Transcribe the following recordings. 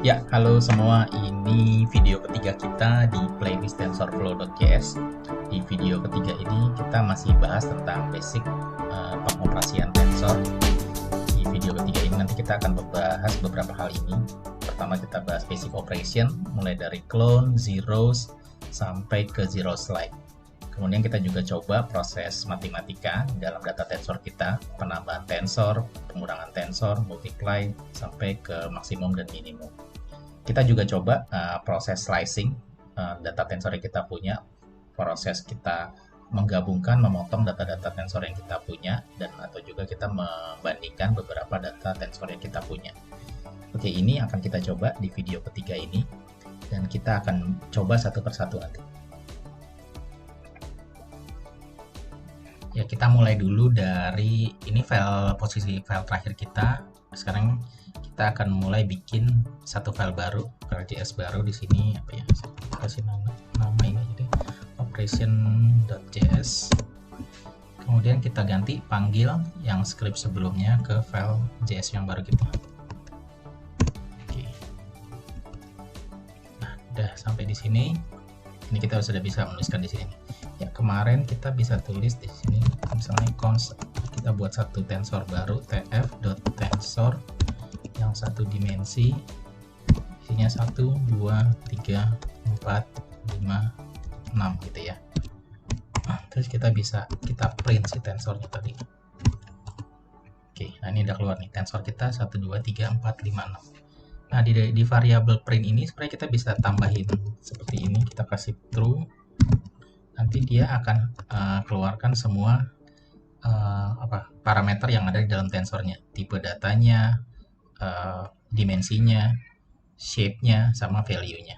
Ya, halo semua. Ini video ketiga kita di playlist TensorFlow.js. Di video ketiga ini kita masih bahas tentang basic pengoperasian tensor. Di video ketiga ini nanti kita akan membahas beberapa hal ini. Pertama kita bahas basic operation, mulai dari clone, zeros, sampai ke zero slide. Kemudian kita juga coba proses matematika dalam data tensor kita, penambahan tensor, pengurangan tensor, multiply, sampai ke maksimum dan minimum. Kita juga coba proses slicing data tensor yang kita punya, proses kita menggabungkan, memotong data-data tensor yang kita punya, dan atau juga kita membandingkan beberapa data tensor yang kita punya. Oke, ini akan kita coba di video ketiga ini, dan kita akan coba satu persatu nanti. Ya, kita mulai dulu dari ini posisi file terakhir kita. Sekarang kita akan mulai bikin satu file baru, file JS baru di sini apa ya? Kasih nama ini jadi operation.js. Kemudian kita ganti panggil yang script sebelumnya ke file JS yang baru kita. Oke. Nah, udah sampai di sini. Ini kita sudah bisa menuliskan di sini. Ya, kemarin kita bisa tulis di sini misalnya const, kita buat satu tensor baru tf.tensor yang satu dimensi, isinya 1, 2, 3, 4, 5, 6 gitu ya. Terus kita print si tensornya tadi. Oke, nah ini udah keluar nih tensor kita 1, 2, 3, 4, 5, 6. Nah di variabel print ini sebenarnya kita bisa tambahin seperti ini, kita kasih true. Nanti dia akan keluarkan semua parameter yang ada di dalam tensornya, tipe datanya, dimensinya, shape-nya, sama value-nya.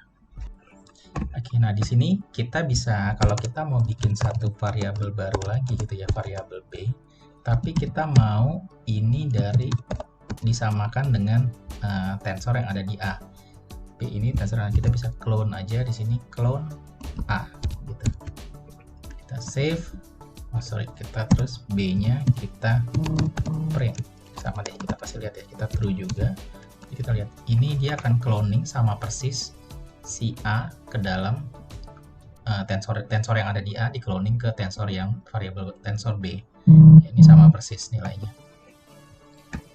Oke, nah di sini kita bisa, kalau kita mau bikin satu variabel baru lagi gitu ya, variabel b, tapi kita mau ini disamakan dengan tensor yang ada di a. B ini tensor yang kita bisa clone aja di sini, clone a gitu. Kita save, kita terus b-nya kita print, sama deh, kita pasti lihat ya, kita true juga. Jadi kita lihat ini dia akan cloning sama persis si a ke dalam tensor yang ada di a, di cloning ke tensor yang variabel tensor b. Ini sama persis nilainya.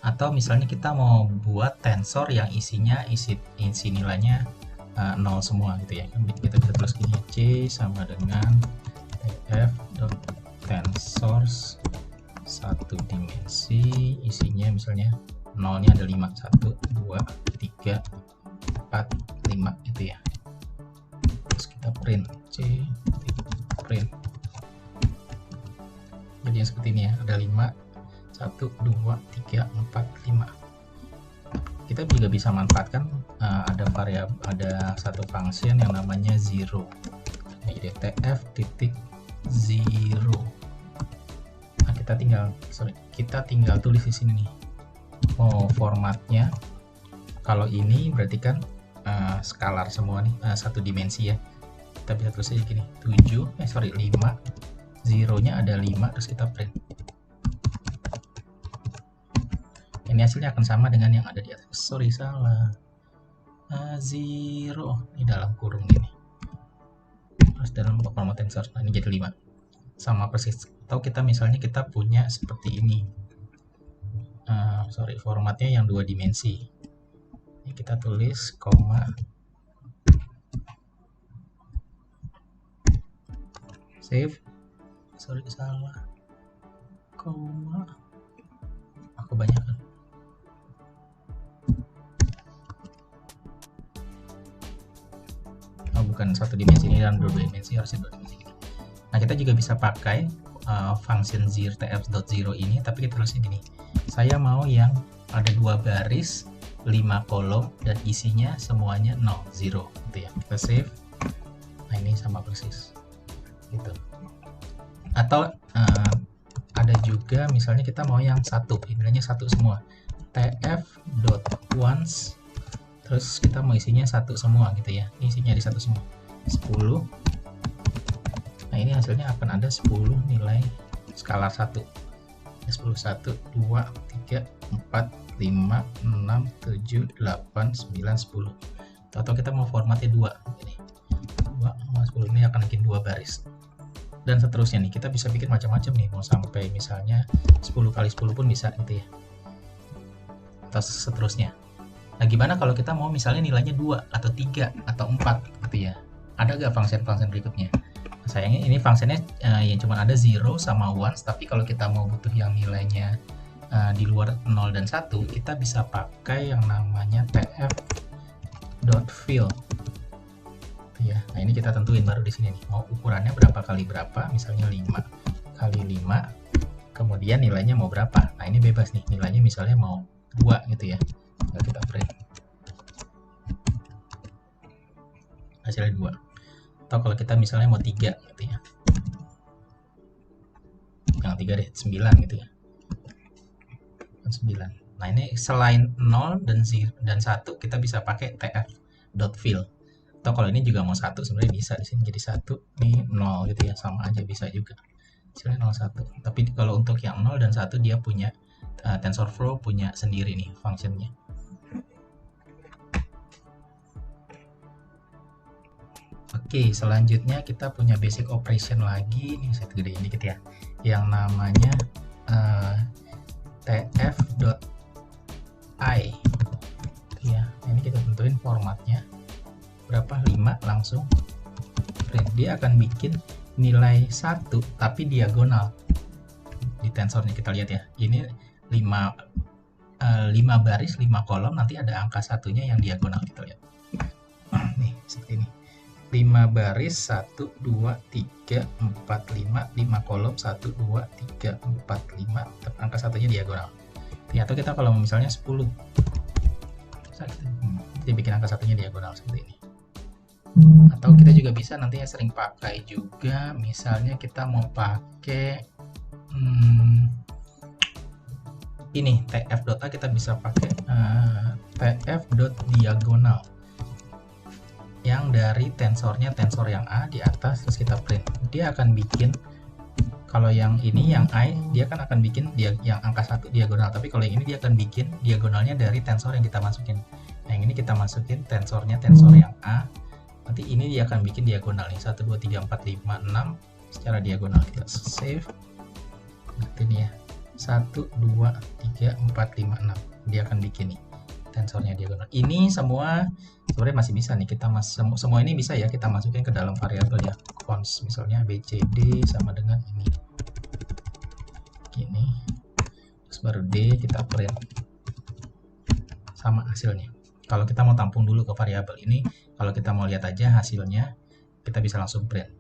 Atau misalnya kita mau buat tensor yang isi nilainya 0 semua gitu ya, kita bisa tulis gini, c sama dengan tf.tensors satu dimensi, isinya misalnya 0 nya ada 5, 1, 2, 3, 4, 5 gitu ya. Terus kita print print, jadi seperti ini ya, ada 5, 1, 2, 3, 4, 5. Kita juga bisa manfaatkan ada satu function yang namanya zero, jadi tf.zero. Nah, kita tinggal tulis di sini nih, formatnya. Kalau ini berarti kan skalar semua nih, satu dimensi ya. Kita bisa tulis aja gini, 5, zeronya ada 5, terus kita print. Ini hasilnya akan sama dengan yang ada di atas. Salah. Zero ini dalam kurung ini. Terus dalam format tensor, ini jadi 5. Sama persis. Atau misalnya kita punya seperti ini. Formatnya yang 2 dimensi. Ini kita tulis koma. Save. Salah. Koma. Aku banyak kan. Bukan satu dimensi, ini dalam 2 dimensi, harusnya 2 dimensi. Nah, kita juga bisa pakai function tf.zero ini, tapi kita tulisnya gini, saya mau yang ada 2 baris, 5 kolom, dan isinya semuanya 0 gitu ya. Kita save. Nah, ini sama persis gitu. Atau ada juga misalnya kita mau yang satu, nilainya 1 semua, tf.once, terus kita mau isinya 1 semua gitu ya, ini isinya di 1 semua, 10. Nah, ini hasilnya akan ada 10 nilai skalar 1, 10, 1, 2, 3, 4, 5, 6, 7, 8, 9, 10. Atau kita mau formatnya 2 ini. 2 sama 10 ini akan bikin 2 baris. Dan seterusnya nih, kita bisa bikin macam-macam nih, mau sampai misalnya 10 kali 10 pun bisa gitu ya. Atau seterusnya. Nah, gimana kalau kita mau misalnya nilainya 2 atau 3 atau 4 gitu ya. Ada gak function-function berikutnya? Sayangnya ini functionnya yang cuma ada 0 sama ones, tapi kalau kita mau butuh yang nilainya di luar 0 dan 1, kita bisa pakai yang namanya tf.fill ya. Nah, ini kita tentuin baru di sini nih, mau ukurannya berapa kali berapa, misalnya 5 kali 5, kemudian nilainya mau berapa. Nah, ini bebas nih, nilainya misalnya mau 2 gitu ya. Nah, kita print hasilnya 2. Atau kalau kita misalnya mau 3 gitu ya, yang 3 deh, 9 gitu ya, 9. Nah, ini selain 0 dan 1 kita bisa pakai tf.fill. Atau kalau ini juga mau 1 sebenarnya bisa, di sini jadi 1, ini 0 gitu ya, sama aja bisa juga. Hasilnya 01. Tapi kalau untuk yang 0 dan 1 dia punya TensorFlow punya sendiri nih functionnya. Oke, selanjutnya kita punya basic operation lagi. Ini saya gedein dikit ya, yang namanya tf.i ya. Ini kita tentuin formatnya berapa, 5, langsung print. Dia akan bikin nilai 1 tapi diagonal di tensornya. Kita lihat ya, ini 5 baris 5 kolom, nanti ada angka satunya yang diagonal. Kita lihat nih seperti ini, 5 baris 1, 2, 3, 4, 5 kolom 1, 2, 3, 4, 5, angka satunya diagonal ya. Atau kita kalau misalnya 10 dia bikin angka satunya diagonal seperti ini. Atau kita juga bisa nantinya sering pakai juga, misalnya kita mau pakai ini tf.a, kita bisa pakai tf.diagonal yang dari tensornya tensor yang A di atas, terus kita print. Dia akan bikin, kalau yang ini yang I, dia kan akan bikin dia yang angka 1 diagonal, tapi kalau yang ini dia akan bikin diagonalnya dari tensor yang kita masukin. Nah, yang ini kita masukin tensornya tensor yang A, nanti ini dia akan bikin diagonal nih, 1, 2, 3, 4, 5, 6 secara diagonal. Kita save ini ya, 1, 2, 3, 4, 5, 6 dia akan bikin nih tensornya diagonal. Ini semua sebenarnya masih bisa nih, kita semua ini bisa ya kita masukin ke dalam variabel ya, const misalnya bcd sama dengan ini gini, terus baru d kita print sama hasilnya. Kalau kita mau tampung dulu ke variabel ini, kalau kita mau lihat aja hasilnya, kita bisa langsung print.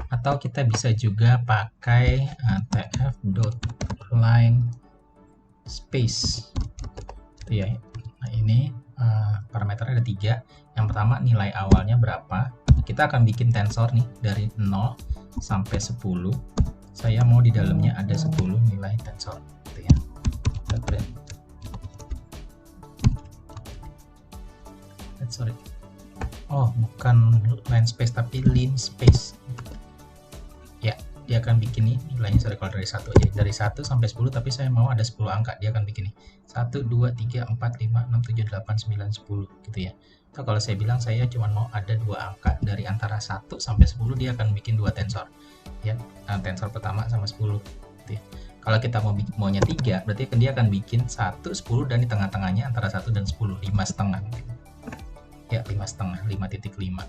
Atau kita bisa juga pakai tf.line space itu ya. Nah, ini parameternya ada 3. Yang pertama nilai awalnya berapa, kita akan bikin tensor nih dari 0 sampai 10. Saya mau di dalamnya ada 10 nilai tensor gitu ya. Kita print. Sorry, oh bukan line space tapi line space ya. Dia akan bikin nih nilainya, sorry kalau dari 1 aja, dari 1 sampai 10, tapi saya mau ada 10 angka, dia akan bikin nih 1, 2, 3, 4, 5, 6, 7, 8, 9, 10 gitu ya. Atau kalau saya bilang saya cuma mau ada 2 angka, dari antara 1 sampai 10 dia akan bikin 2 tensor ya, tensor pertama sama 10 gitu ya. Kalau kita maunya 3, berarti dia akan bikin 1, 10, dan di tengah-tengahnya antara 1 dan 10, 5,5 ya, 5,5, 5,5.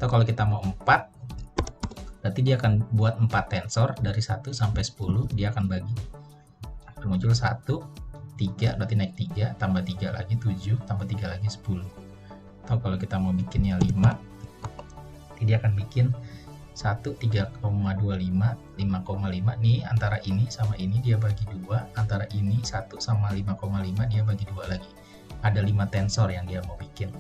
Atau kalau kita mau 4, berarti dia akan buat 4 tensor dari 1 sampai 10, dia akan bagi. Muncul 1, 3, berarti naik 3, tambah 3 lagi 7, tambah 3 lagi 10. Atau kalau kita mau bikinnya 5, dia akan bikin 1, 3,25, 5,5 nih, antara ini sama ini dia bagi 2, antara ini 1 sama 5,5 dia bagi 2 lagi. Ada 5 tensor yang dia mau bikin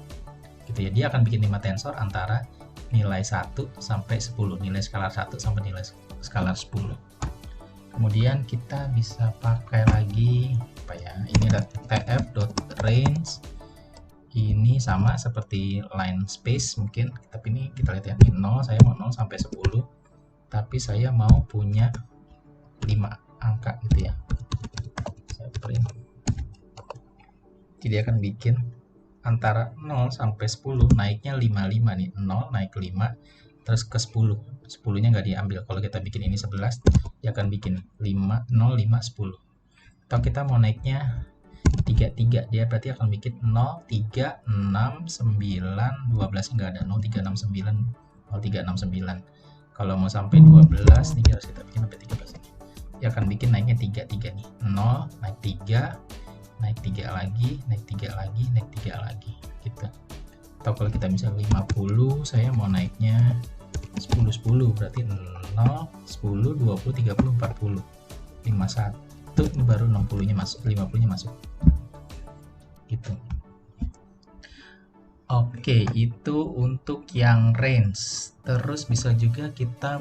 gitu ya. Dia akan bikin 5 tensor antara nilai 1 sampai 10, nilai skalar 1 sampai nilai skalar 10. Kemudian kita bisa pakai lagi apa ya, ini ada tf.range, ini sama seperti line space mungkin, tapi ini kita lihat ya, ini 0, saya mau 0 sampai 10, tapi saya mau punya 5 angka gitu ya. saya print. Jadi akan bikin antara 0 sampai 10 naiknya 55 nih, 0 naik 5 terus ke 10, 10 nya nggak diambil. Kalau kita bikin ini 11 dia akan bikin 5, 0, 5, 10. Atau kita mau naiknya 33, dia berarti akan bikin 0, 3, 6, 9, 12 nggak ada, 0, 3, 6, 9, 0, 3, 6, 9. Kalau mau sampai 12 nih harus kita bikin sampai 13 ini. Dia akan bikin naiknya 3 nih, 0, naik 3, naik 3 lagi, naik 3 lagi, naik 3 lagi gitu. Atau kalau kita misalnya 50, saya mau naiknya 10 berarti 0, 10, 20, 30, 40, 51, ini baru 60 nya masuk, 50 nya masuk gitu. Oke, itu untuk yang range. Terus bisa juga kita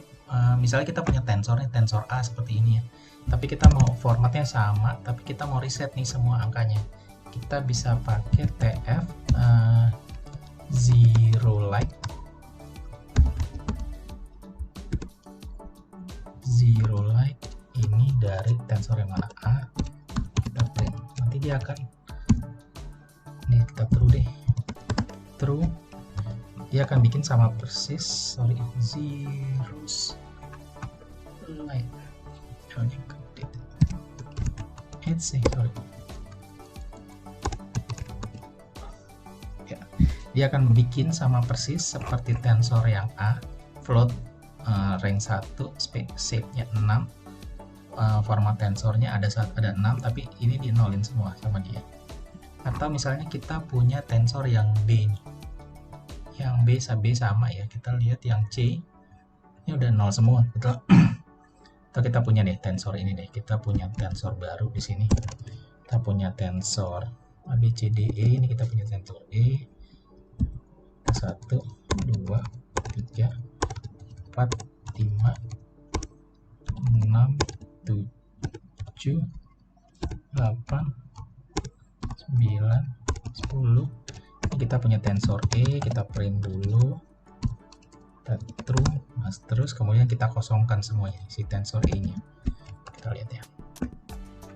misalnya kita punya tensor A seperti ini ya, tapi kita mau formatnya sama, tapi kita mau reset nih semua angkanya. Kita bisa pakai TF zero light ini dari tensor yang mana A, kita print. Nanti dia akan, nih kita true, dia akan bikin sama persis, zero light, ya, dia akan bikin sama persis seperti tensor yang A, float rank 1, shape-nya 6, format tensornya ada 6, tapi ini di nolin semua sama dia. Atau misalnya kita punya tensor yang B nih, yang B sama ya, kita lihat yang C ini udah 0 semua, betul. Atau kita punya deh tensor ini deh, kita punya tensor baru di sini, kita punya tensor A, B, C, D, E, ini kita punya tensor E, 1, 2, 3, 4, 5, 6, 7, 8, 9, 10, ini kita punya tensor E, kita print dulu, kita true, terus kemudian kita kosongkan semuanya si tensor E nya, kita lihat ya.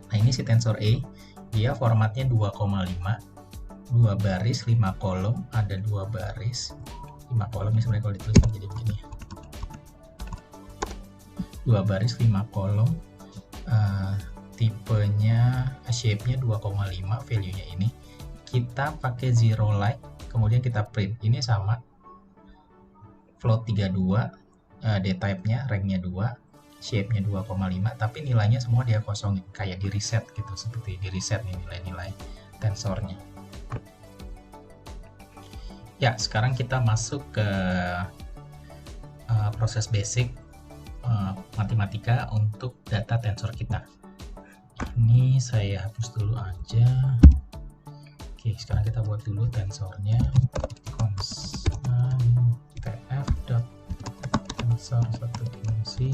Nah ini si tensor E, dia formatnya 2,5, 2 baris 5 kolom, ada 2 baris 5 kolom, ini sebenarnya kalau dituliskan jadi begini ya, 2 baris 5 kolom, tipenya, shape-nya 2,5, value-nya ini. Kita pakai zero light, kemudian kita print. Ini sama, float 32, D-type-nya, rank-nya 2, shape-nya 2,5, tapi nilainya semua dia kosongin, kayak di reset gitu, seperti di reset nih nilai-nilai tensornya. Ya, sekarang kita masuk ke proses basic matematika untuk data tensor kita. Ini saya hapus dulu aja. Oke, sekarang kita buat dulu tensornya. tf.tensor satu dimensi.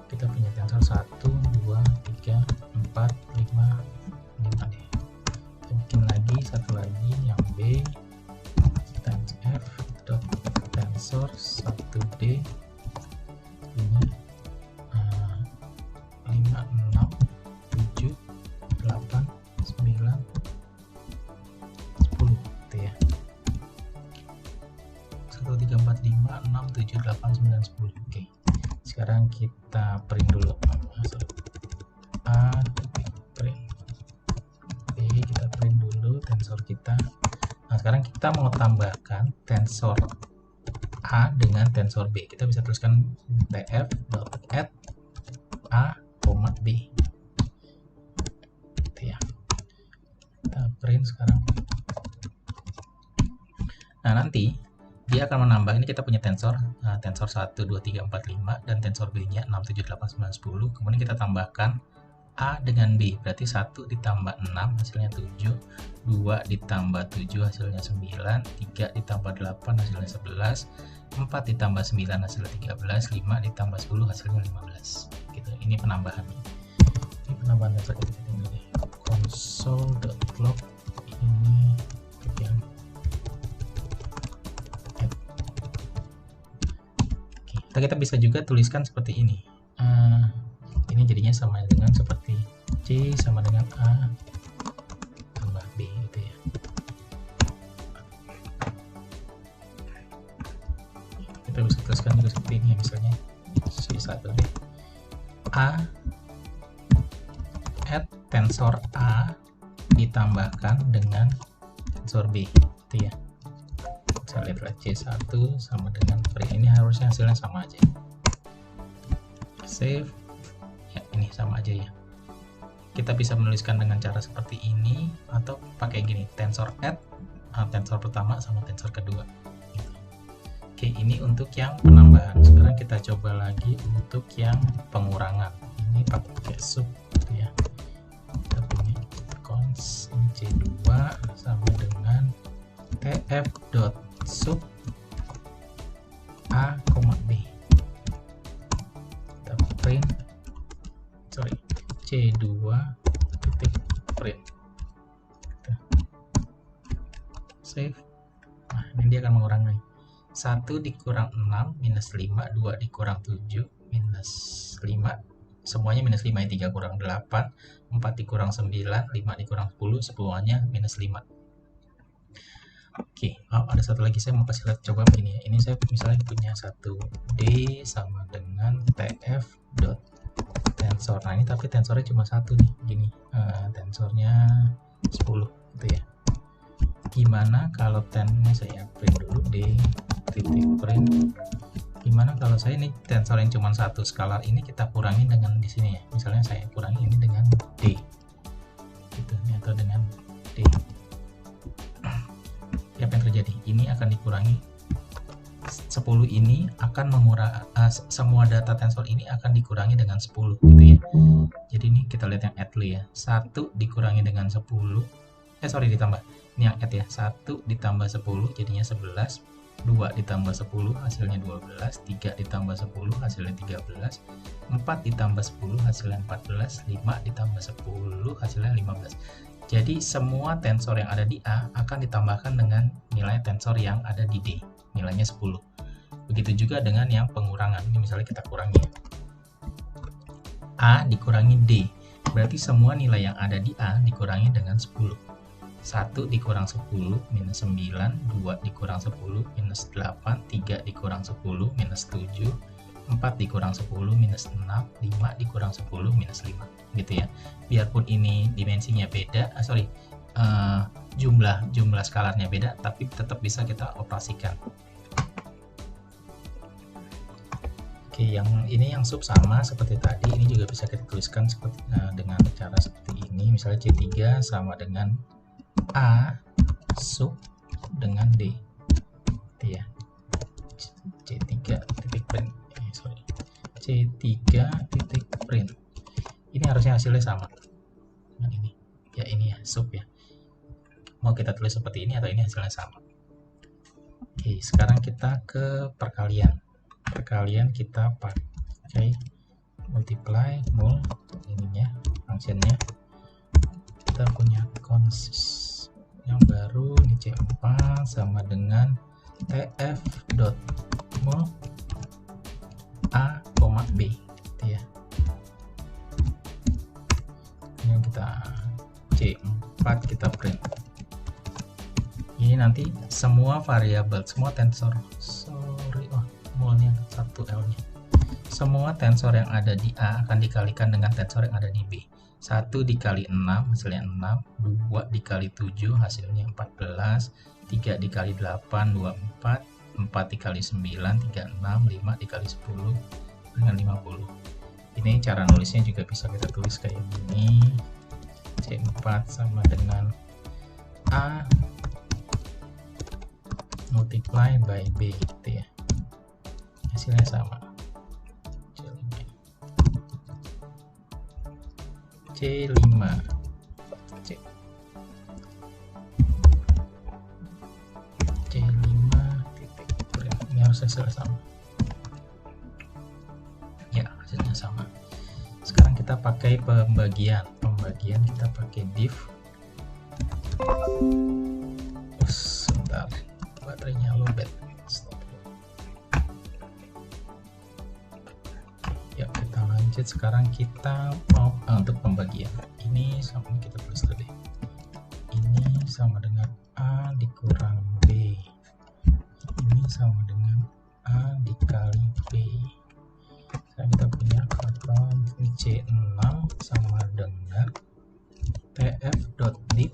Kita punya tensor 1, 2, 3, 4, 5 deh. Kita bikin lagi satu lagi yang B, f.tensor 1D ini 5, 6, 7, 8, 9, 10 gitu ya. 1, 2, 3, 4, 5, 6, 7, 8, 9, 10. Oke, sekarang kita print dulu. A, print. Oke, kita print dulu tensor kita. Nah, sekarang kita mau tambahkan tensor A dengan tensor B. Kita bisa tuliskan tf.add A, B. Gitu ya. Kita print sekarang. Nah, nanti dia akan menambah, ini kita punya tensor, tensor 1, 2, 3, 4, 5, dan tensor B-nya 6, 7, 8, 9, 10. Kemudian kita tambahkan A dengan B, berarti 1 ditambah 6 hasilnya 7, 2 ditambah 7 hasilnya 9, 3 ditambah 8 hasilnya 11, 4 ditambah 9 hasilnya 13, 5 ditambah 10 hasilnya 15. Gitu. Ini penambahannya. Ini penambahan tensor kita ini. Console.log ini bagian. Kita bisa juga tuliskan seperti ini. Ini jadinya sama dengan seperti C sama dengan A tambah B gitu ya. Kita bisa tuliskan juga seperti ini ya, misalnya C1 deh. A add tensor A ditambahkan dengan tensor B gitu ya. Saya lihat C1 sama dengan print, ini harusnya hasilnya sama aja. Save ya, ini sama aja ya. Kita bisa menuliskan dengan cara seperti ini atau pakai gini, tensor add tensor pertama sama tensor kedua gitu. Oke, ini untuk yang penambahan. Sekarang kita coba lagi untuk yang pengurangan. Ini pakai sub gitu ya. Kita punya cons C2 sama dengan tf.sub A, B. Kita print C2 titik print. Kita save. Nah, ini dia akan mengurangi 1 dikurang 6 minus 5, 2 dikurang 7 minus 5, semuanya minus 5 ya, 3 kurang 8, 4 dikurang 9, 5 dikurang 10, semuanya minus 5. Oke, ada satu lagi saya mau kasih lihat, coba ini ya. Ini saya misalnya punya 1D sama dengan tf dot tensor. Nah ini tapi tensornya cuma satu nih, gini, tensornya 10 gitu ya. Gimana kalau tennya saya print dulu, D titik print. Gimana kalau saya ini tensor yang cuma satu, skala ini kita kurangi dengan di sini ya. Misalnya saya kurangi ini dengan D gitu, atau dengan D. Apa yang terjadi? Ini akan dikurangi 10, ini akan mengurangi semua data tensor ini akan dikurangi dengan 10 gitu ya. Jadi ini kita lihat yang add dulu ya. 1 dikurangi dengan 10. Ditambah. Ini yang add ya. 1 ditambah 10 jadinya 11. 2 ditambah 10 hasilnya 12. 3 ditambah 10 hasilnya 13. 4 ditambah 10 hasilnya 14. 5 ditambah 10 hasilnya 15. Jadi semua tensor yang ada di A akan ditambahkan dengan nilai tensor yang ada di D, nilainya 10. Begitu juga dengan yang pengurangan. Ini misalnya kita kurangi ya. A dikurangi D, berarti semua nilai yang ada di A dikurangi dengan 10. 1 dikurang 10 minus 9, 2 dikurang 10 minus 8, 3 dikurang 10 minus 7, 4 dikurang 10 minus 6, 5 dikurang 10 minus 5 gitu ya. Biarpun ini dimensinya beda, jumlah skalarnya beda, tapi tetap bisa kita operasikan. Oke, yang ini yang sub sama seperti tadi, ini juga bisa kita tuliskan seperti dengan cara seperti ini. Misalnya C3 sama dengan A sub dengan D gitu ya. C3 titik print. C3 titik print. Ini harusnya hasilnya sama dengan ini ya, ini ya sub ya. Mau kita tulis seperti ini atau ini hasilnya sama. Oke, sekarang kita ke perkalian. Perkalian kita pakai multiply mul ininya fungsinya. Kita punya cons yang baru ini C4 sama dengan tf dot mul A, B gitu ya. Ini kita C4 kita print. Ini nanti semua variabel, semua tensor, mulnya 1L nya. Semua tensor yang ada di A akan dikalikan dengan tensor yang ada di B. 1 dikali 6 hasilnya 6, 2 dikali 7 hasilnya 14, 3 dikali 8 24, 4 dikali 9 36, 5 dikali 10 dengan 50. Ini cara nulisnya juga bisa kita tulis kayak gini. C4 sama dengan A multiply by B gitu ya. Hasilnya sama. C5 titik print. Ini harus hasilnya sama ya, hasilnya sama. Sekarang kita pakai pembagian kita pakai div. Sebentar, baterainya lowbat. Stop. Ya, kita lagi lanjut, sekarang kita mau untuk pembagian ini sama, kita tulis dulu deh, ini sama dengan A dikurang B, ini sama dengan A dikali B. Sekarang kita punya kalau C6 sama dengan tf.div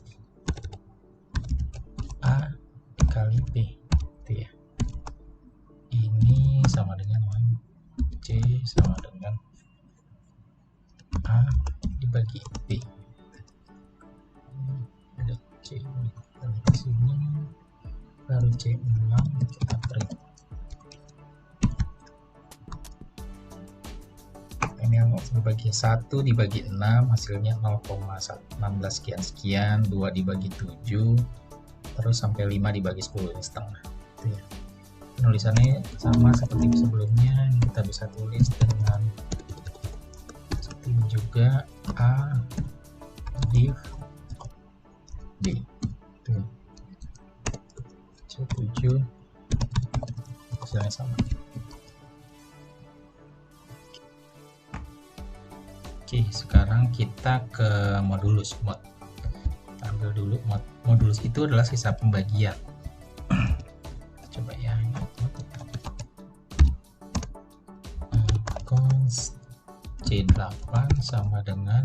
A dikali B, gitu ya. Ini sama dengan C sama dengan A dibagi B. Ada C di sini, baru C6 kita print. Ini yang dibagi 1 dibagi 6 hasilnya 0,16 sekian, 2 dibagi 7, terus sampai 5 dibagi 10 ini setengah, gitu ya. Penulisannya sama seperti sebelumnya, kita bisa tulis dengan seperti ini juga, A div B, gitu ya. C7 hasilnya sama. Oke, sekarang kita ke modulus mod. Kita ambil dulu modulus itu adalah sisa pembagian. Coba ya, const C8 sama dengan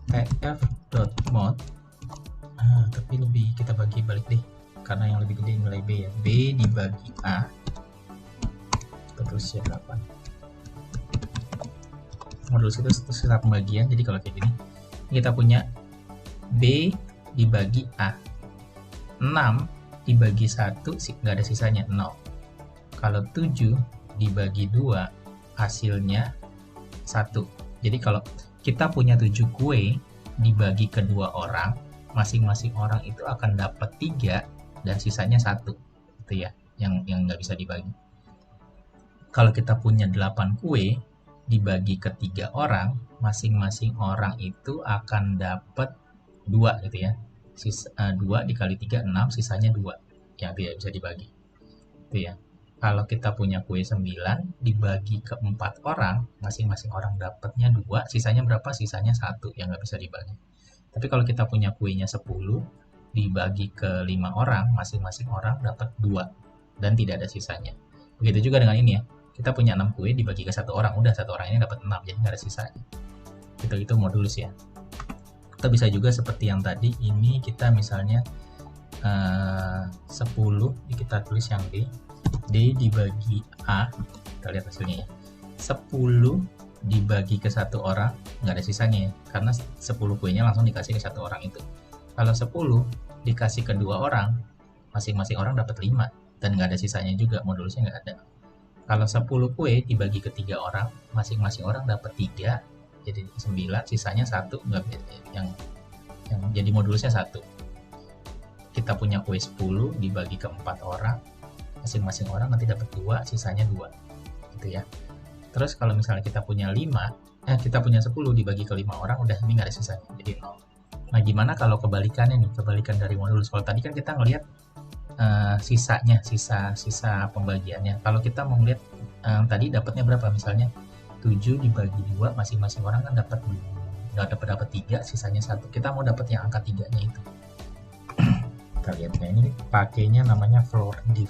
tf.mod. Tapi lebih kita bagi balik deh, karena yang lebih gede nilai B ya. B dibagi A, kita tulis C8. Modulus itu sisa pembagian, jadi kalau kayak gini kita punya B dibagi A, 6 dibagi 1 nggak ada sisanya 0. Kalau 7 dibagi 2 hasilnya 1. Jadi kalau kita punya 7 kue dibagi kedua orang, masing-masing orang itu akan dapat 3 dan sisanya 1, gitu ya, yang nggak bisa dibagi. Kalau kita punya 8 kue dibagi ke 3 orang, masing-masing orang itu akan dapat 2, gitu ya. 2 dikali 3 6, sisanya 2 yang tidak bisa dibagi, gitu ya. Kalau kita punya kue 9 dibagi ke 4 orang, masing-masing orang dapatnya 2, sisanya berapa? Sisanya 1 yang nggak bisa dibagi. Tapi kalau kita punya kuenya 10 dibagi ke 5 orang, masing-masing orang dapat 2 dan tidak ada sisanya. Begitu juga dengan ini ya. Kita punya 6 kue dibagi ke 1 orang, udah 1 orang ini dapat 6, jadi nggak ada sisanya. Itu modulus ya. Kita bisa juga seperti yang tadi, ini kita misalnya 10, kita tulis yang D dibagi A, kita lihat hasilnya ya. 10 dibagi ke 1 orang, nggak ada sisanya ya, karena 10 kuenya langsung dikasih ke 1 orang itu. Kalau 10 dikasih ke 2 orang, masing-masing orang dapat 5, dan nggak ada sisanya juga, modulusnya nggak ada. Kalau 10 kue dibagi ke 3 orang, masing-masing orang dapat 3, jadi 9, sisanya 1, nggak beda. Yang jadi modulusnya 1. Kita punya kue 10 dibagi ke 4 orang, masing-masing orang nanti dapat 2, sisanya 2, gitu ya. Terus kalau misalnya kita punya 10 dibagi ke 5 orang, udah ini nggak ada sisanya, jadi 0. Nah, gimana kalau kebalikannya nih, kebalikan dari modulus? Kalau tadi kan kita ngelihat sisanya, sisa pembagiannya. Kalau kita mau lihat tadi dapatnya berapa, misalnya 7 dibagi 2, masing-masing orang kan dapat 3, sisanya 1. Kita mau dapat yang angka 3-nya itu. Kita lihat ya, ini pakainya namanya floor div.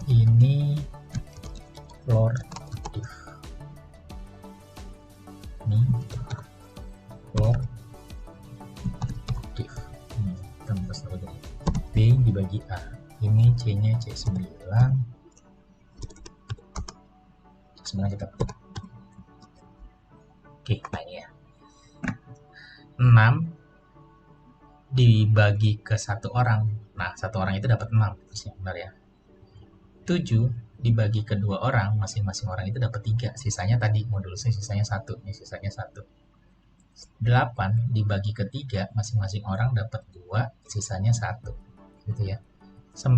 Ini floor div. Ini floor div. Kita bahas dulu. B dibagi A, ini C-nya C9, kita oke, nah ini ya, 6 dibagi ke 1 orang, nah 1 orang itu dapat 6, benar ya. 7 dibagi ke 2 orang, masing-masing orang itu dapat 3, sisanya tadi modulusnya sisanya 1, ini sisanya 1. 8 dibagi ke 3, masing-masing orang dapat 2, sisanya 1, gitu ya. 9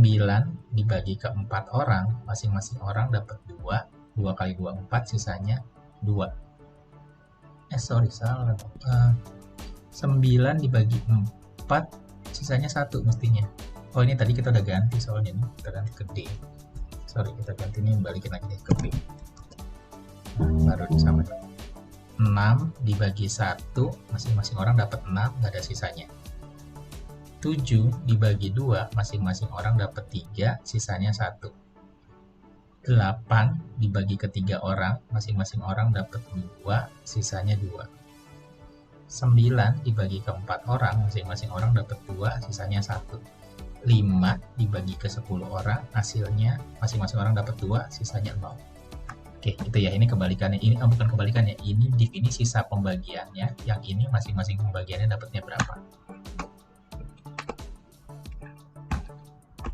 dibagi ke 4 orang, masing-masing orang dapat 2, 2 kali 2 4, sisanya 2. Salah. 9 dibagi 4, sisanya 1 mestinya. Oh, ini tadi kita udah ganti soalnya nih, kita ganti ke D. Sorry, kita ganti ini, balikin lagi deh ke B. baru sama 6 dibagi 1, masing-masing orang dapat 6, nggak ada sisanya. 7 dibagi 2, masing-masing orang dapat 3, sisanya 1. 8 dibagi ke 3 orang, masing-masing orang dapat 2, sisanya 2. 9 dibagi ke 4 orang, masing-masing orang dapat 2, sisanya 1. 5 dibagi ke 10 orang, hasilnya masing-masing orang dapat 2, sisanya 0. Oke, itu ya, ini kebalikannya. Ini bukan kebalikannya, ini div ini sisa pembagiannya, yang ini masing-masing pembagiannya dapatnya berapa.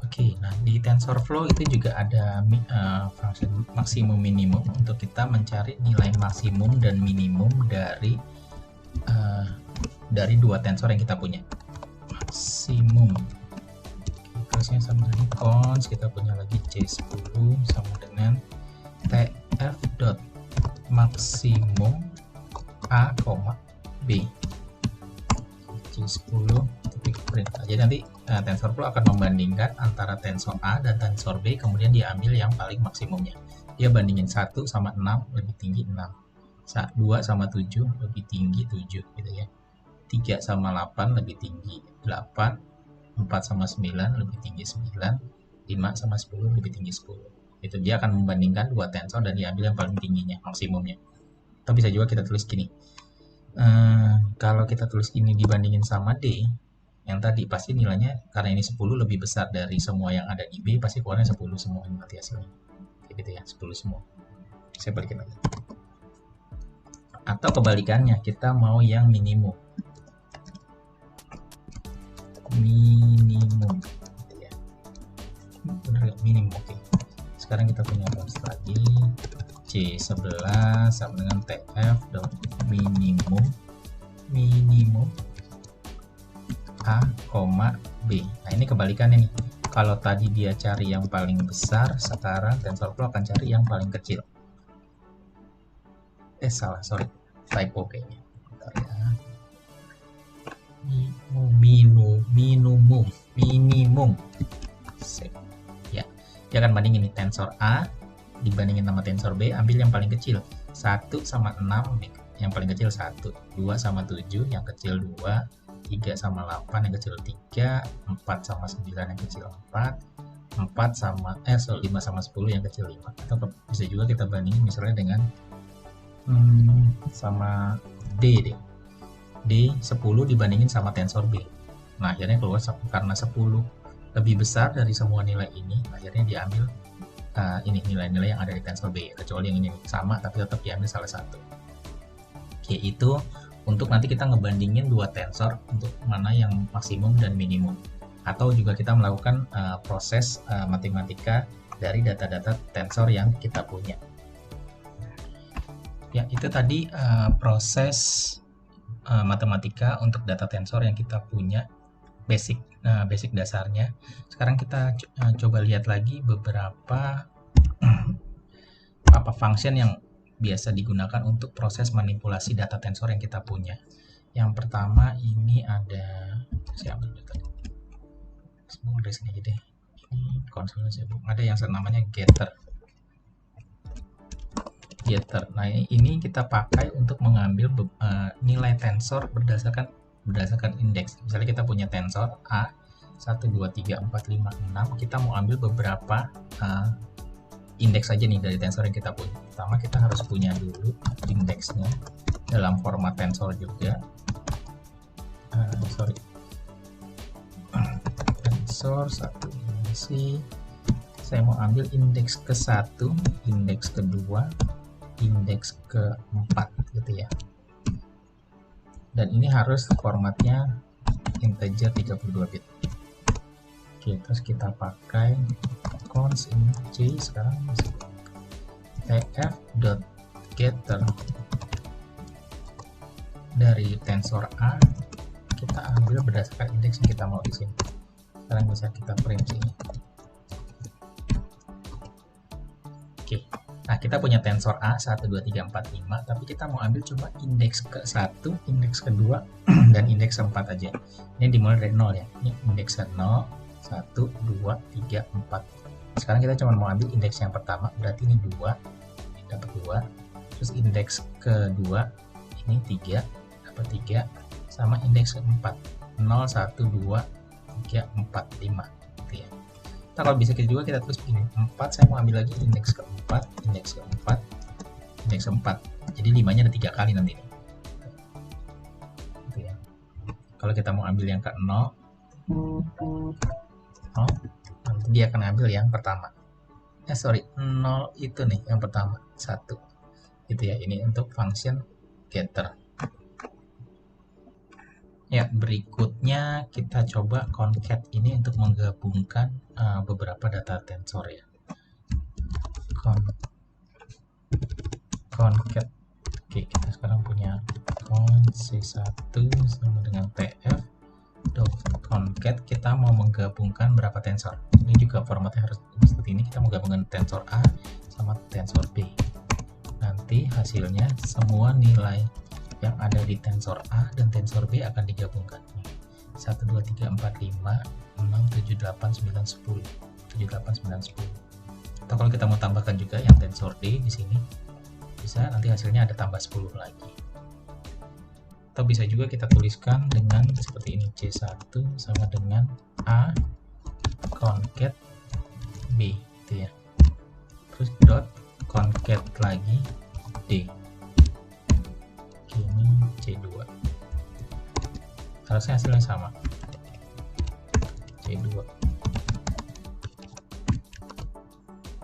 Oke, nah di TensorFlow itu juga ada function maksimum minimum untuk kita mencari nilai maksimum dan minimum dari dua tensor yang kita punya. Maksimum. Terusnya sama dengan cons, kita punya lagi C10 sama dengan TF dot maksimum A, B. C10 titik print. Jadi nanti TensorFlow akan membandingkan antara tensor A dan tensor B, kemudian dia ambil yang paling maksimumnya. Dia bandingin 1 sama 6 lebih tinggi 6. 2 sama 7 lebih tinggi 7 gitu ya. 3 sama 8 lebih tinggi 8. 4 sama 9 lebih tinggi 9. 5 sama 10 lebih tinggi 10. Itu dia akan membandingkan dua tensor dan diambil yang paling tingginya, maksimumnya. Atau bisa juga kita tulis gini. Kalau kita tulis ini dibandingin sama D, yang tadi pasti nilainya, karena ini 10 lebih besar dari semua yang ada di B, pasti keluarnya 10 semua nanti hasilnya. Kayak gitu ya, 10 semua. Saya balikin lagi. Atau kebalikannya, kita mau yang minimum. Minimum gitu ya. Benar gak? Minimum, oke. Sekarang kita punya rumus lagi. C11 sama dengan TF dot minimum A, B. Nah ini kebalikannya nih. Kalau tadi dia cari yang paling besar, sekarang TensorFlow akan cari yang paling kecil. Salah, sorry, typo kayaknya. Bentar ya. Minimum. Ya, dia akan bandingin nih tensor A dibandingin sama tensor B, ambil yang paling kecil. 1 sama 6, yang paling kecil 1. 2 sama 7, yang kecil 2. 3 sama 8, yang kecil 3. 4 sama 9, yang kecil 4. 5 sama 10, yang kecil 5. Atau bisa juga kita bandingin misalnya dengan sama D deh. D 10 dibandingin sama tensor B. Nah, akhirnya keluar karena 10 lebih besar dari semua nilai ini, akhirnya diambil ini nilai-nilai yang ada di tensor B, kecuali yang ini sama tapi tetap diambil salah satu. Oke, itu untuk nanti kita ngebandingin dua tensor untuk mana yang maksimum dan minimum. Atau juga kita melakukan proses matematika dari data-data tensor yang kita punya. Ya, itu tadi proses matematika untuk data tensor yang kita punya, basic dasarnya. Sekarang kita coba lihat lagi beberapa function yang biasa digunakan untuk proses manipulasi data tensor yang kita punya. Yang pertama ini ada, saya ambil dulu tadi. Semua dari sini aja deh. Ini konsolnya saya buka. Ada yang namanya getter. Nah, ini kita pakai untuk mengambil nilai tensor berdasarkan indeks. Misalnya kita punya tensor A 1, 2, 3, 4, 5, 6. Kita mau ambil beberapa indeks saja nih dari tensor yang kita punya. Pertama kita harus punya dulu indeksnya dalam format tensor juga. Tensor 1 dimensi. Saya mau ambil indeks ke-1, indeks kedua, indeks ke-4 gitu ya. Dan ini harus formatnya integer 32 bit. Oke, terus kita pakai cons ini C sekarang tf.getter dari tensor A, kita ambil berdasarkan indeks yang kita mau di sini. Sekarang bisa kita print sini. Oke. Nah, kita punya tensor A 1, 2, 3, 4, 5, tapi kita mau ambil cuma indeks ke-1, indeks kedua, dan indeks ke-4 aja. Ini dimulai dari 0 ya. Ini indeks ke 0, 1, 2, 3, 4. Sekarang kita cuma mau ambil indeks yang pertama, berarti ini 2, dapat 2. terus indeks kedua ini 3, dapat 3, sama indeks keempat 0, 1, 2, 3, 4, 5 gitu ya. Nah, kalau bisa kita juga kita tulis begini, 4 saya mau ambil lagi indeks keempat, indeks keempat, indeks keempat, jadi 5-nya ada 3 kali nanti gitu ya. Kalau kita mau ambil yang ke 0, nanti dia akan ambil yang pertama. 0 itu nih yang pertama, 1 gitu ya. Ini untuk function getter. Ya, berikutnya kita coba concat ini untuk menggabungkan beberapa data tensor ya. Concat. Oke, kita sekarang punya conc1 sama dengan tf dot concat. Kita mau menggabungkan berapa tensor. Ini juga formatnya harus seperti ini. Kita mau gabungkan tensor A sama tensor B. Nanti hasilnya semua nilai yang ada di tensor A dan tensor B akan digabungkan. 1, 2, 3, 4, 5, 6, 7, 8, 9, 10. 7, 8, 9, 10. Atau kalau kita mau tambahkan juga yang tensor D di sini, bisa nanti hasilnya ada tambah 10 lagi. Atau bisa juga kita tuliskan dengan seperti ini, C1 sama dengan A concat B gitu ya. Terus dot concat lagi D. Ini C2, harusnya hasilnya sama, C2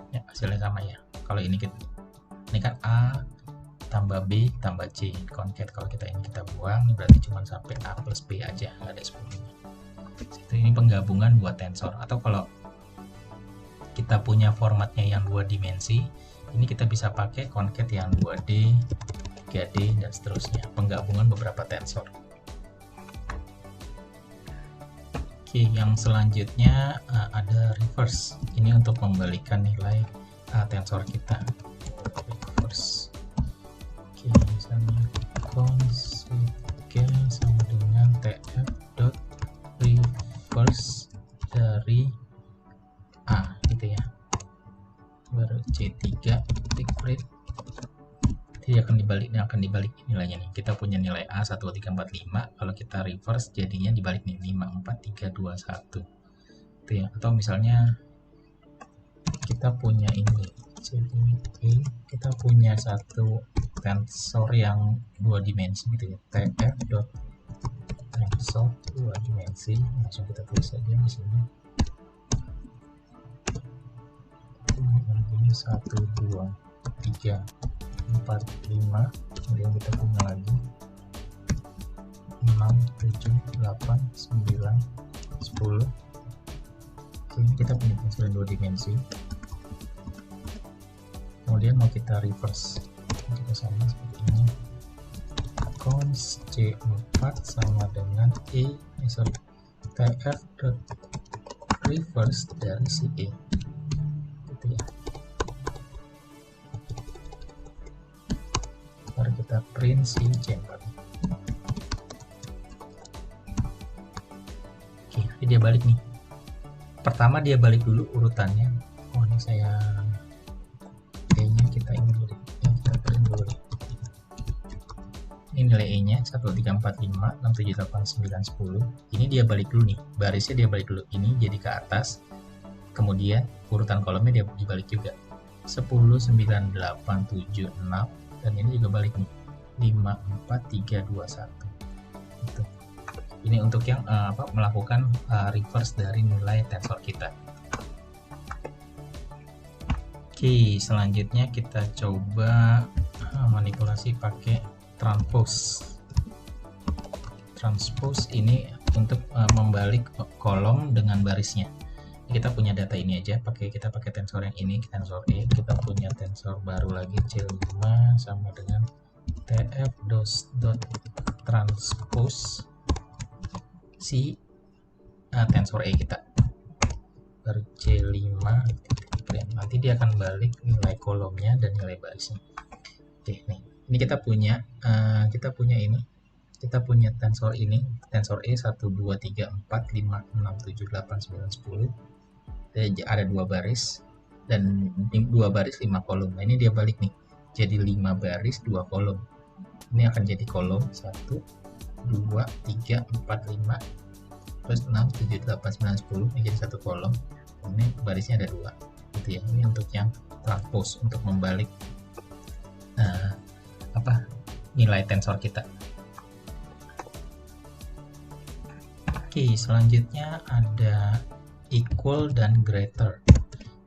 ya, hasilnya sama ya. Kalau ini kan A tambah B tambah C concat. Kalau kita buang, ini berarti cuma sampai A plus B aja, nggak ada 10-nya. Ini penggabungan buat tensor. Atau kalau kita punya formatnya yang 2 dimensi, ini kita bisa pakai concat yang 2D, 3D, dan seterusnya, penggabungan beberapa tensor. Oke, yang selanjutnya ada reverse. Ini untuk membalikan nilai tensor kita. Reverse. Oke, misalnya conc sama dengan tf dot reverse dari A gitu ya. Baru C3 equate, dia akan dibalik nilainya nih. Kita punya nilai A 1, 2, 3, 4, 5. Kalau kita reverse jadinya dibalik nih, 5, 4, 3, 2, 1 itu ya. Atau misalnya kita punya ini C2E, kita punya satu tensor yang 2 dimensi gitu ya, tf dot tensor 2 dimensi. Langsung kita tulis saja di sini. Ini 1, 2, 3, 4, 5, kemudian kita punya lagi 6, 7, 8, 9, 10. Ini kita punya tensor 2 dimensi. Kemudian mau kita reverse, kita sama seperti ini, conc C4 sama dengan tf dot reverse dari si E gitu ya. Kita print si C4. Oke, dia balik nih. Pertama dia balik dulu urutannya. Oh, ini saya E-nya kita ini dulu deh. Kita print dulu deh. Ini nilai E-nya 1, 2, 3, 4, 5, 6, 7, 8, 9, 10. Ini dia balik dulu nih. Barisnya dia balik dulu. Ini jadi ke atas. Kemudian urutan kolomnya dia dibalik juga. 10, 9, 8, 7, 6. Dan ini juga balik nih, 5, 4, 3, 2, 1 gitu. Ini untuk yang melakukan reverse dari nilai tensor kita. Oke, selanjutnya kita coba manipulasi pakai transpose. Transpose ini untuk membalik kolom dengan barisnya. Kita punya data ini aja, kita pakai tensor yang ini, tensor E. Kita punya tensor baru lagi, C5 sama dengan tf dot transpose si tensor E kita, baru C5. Nanti dia akan balik nilai kolomnya dan nilai barisnya. Oke, nih ini kita punya ini, kita punya tensor ini, tensor E 1, 2, 3, 4, 5, 6, 7, 8, 9, 10. Ada 2 baris dan 2 baris 5 kolom. Nah, ini dia balik nih, jadi 5 baris 2 kolom. Ini akan jadi kolom 1 2 3 4 5 terus 6 7 8 9 10, ini jadi satu kolom. Ini barisnya ada 2 gitu ya. Ini untuk yang transpose, untuk membalik nilai tensor kita. Oke, selanjutnya ada equal dan greater.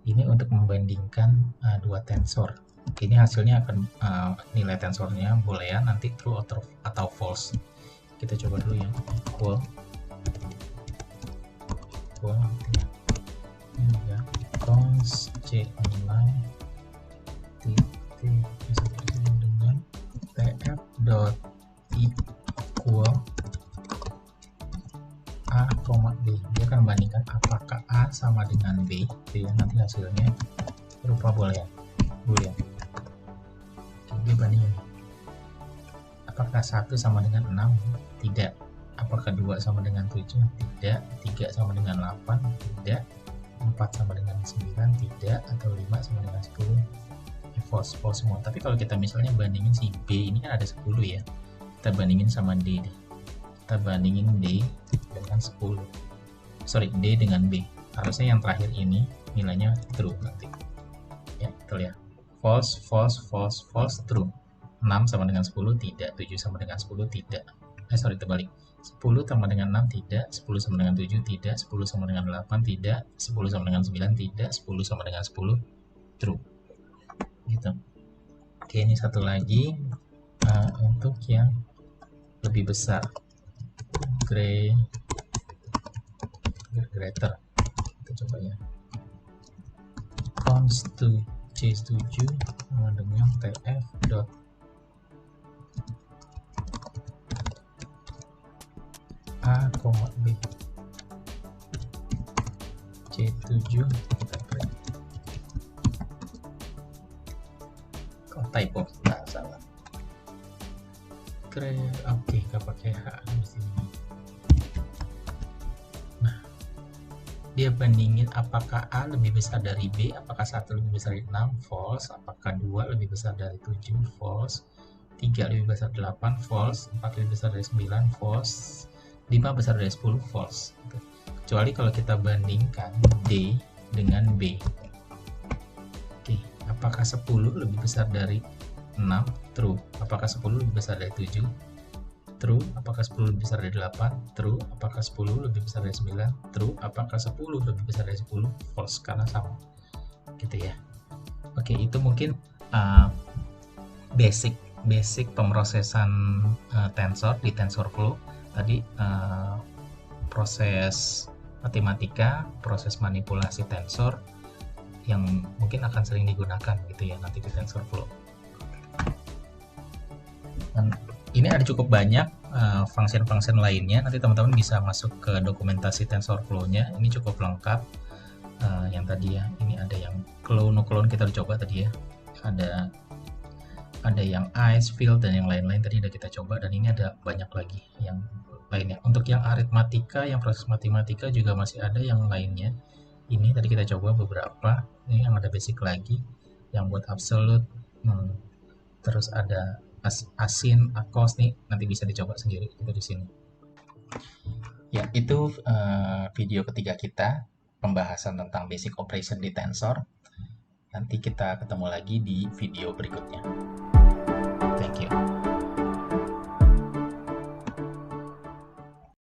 Ini untuk membandingkan dua tensor. Oke, ini hasilnya akan nilai tensornya boolean, nanti true atau false. Kita coba dulu ya. Equal ini ya, cons C6 titik dengan tf dot equal A, B. Dia akan membandingkan apakah A sama dengan B, ya, nanti hasilnya berupa boolean. Dia bandingin. Apakah 1 sama dengan 6? Tidak. Apakah 2 sama dengan 7? Tidak. 3 sama dengan 8? Tidak. 4 sama dengan 9? Tidak. Atau 5 sama dengan 10? False semua. Tapi kalau kita misalnya bandingin si B ini kan ada 10 ya. Kita bandingin sama D. Kita bandingin D dengan 10. D dengan B. Harusnya yang terakhir ini nilainya true nanti. Ya, betul ya. False, true. 6 sama dengan 10 tidak, 7 sama dengan 10 tidak. Terbalik. 10 sama dengan 6 tidak, 10 sama dengan 7 tidak, 10 sama dengan 8 tidak, 10 sama dengan 9 tidak, 10 sama dengan 10 true. Gitu. Oke, ini satu lagi untuk yang lebih besar. Greater. Kita coba ya. Cons C7 dengan tf dot A, B. C7 kita print. Kok typo? Nah, salah. Oke, gak pakai H di sini. Nah, dia bandingin apakah A lebih besar dari B, apakah 1 lebih besar dari 6, false, apakah 2 lebih besar dari 7, false, 3 lebih besar dari 8, false, 4 lebih besar dari 9, false, 5 besar dari 10, false. Kecuali kalau kita bandingkan D dengan B. Oke, apakah 10 lebih besar dari 6? True. Apakah 10 lebih besar dari 7? True. Apakah 10 lebih besar dari 8? True. Apakah 10 lebih besar dari 9? True. Apakah 10 lebih besar dari 10? False, karena sama. Gitu ya. Oke, itu mungkin basic pemrosesan tensor di TensorFlow. Tadi proses matematika, proses manipulasi tensor yang mungkin akan sering digunakan gitu ya nanti di TensorFlow. Dan ini ada cukup banyak function-function lainnya. Nanti teman-teman bisa masuk ke dokumentasi TensorFlow-nya. Ini cukup lengkap. Yang tadi ya, ini ada yang clone kita udah coba tadi ya. Ada yang ice, field, dan yang lain-lain tadi udah kita coba, dan ini ada banyak lagi yang lainnya. Untuk yang aritmatika, yang proses matematika juga masih ada yang lainnya. Ini tadi kita coba beberapa. Ini yang ada basic lagi, yang buat absolute, terus ada asin, akos nih, nanti bisa dicoba sendiri itu di sini. Ya, itu video ketiga kita, pembahasan tentang basic operation di tensor. Nanti kita ketemu lagi di video berikutnya.